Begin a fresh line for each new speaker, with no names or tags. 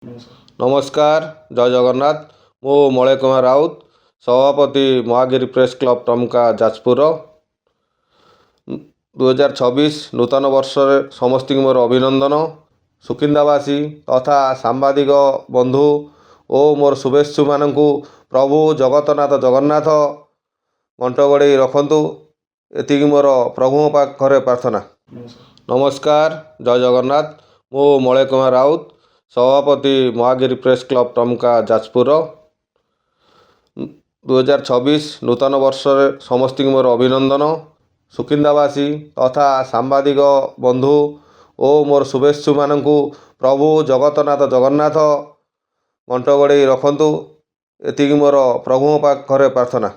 नमस्कार जय जगन्नाथ मु मलय कुमार राउत सभापति महागिरी प्रेस क्लब टमका जाजपुर 2026 नूतन वर्ष समस्त मोर अभिनंदन सुकिंदावासी तथा सांबादिक बंधु और मोर शुभेच्छु मान प्रभु जगतनाथ जगन्नाथ घंट गड़े रखु एति मोर प्रभु पाखे प्रार्थना। नमस्कार जय जगन्नाथ मु मलय कुमार राउत सभापति महागिरी प्रेस क्लब टमका जाजपुर 2026 नूतन वर्ष समस्त मोर अभिनंदन सुकिंदावासी तथा सांबादिक बंधु और मोर शुभेच्छु मान प्रभु जगतनाथ जगन्नाथ घंट गड़े रखु एति मोर प्रभु पाखे प्रार्थना।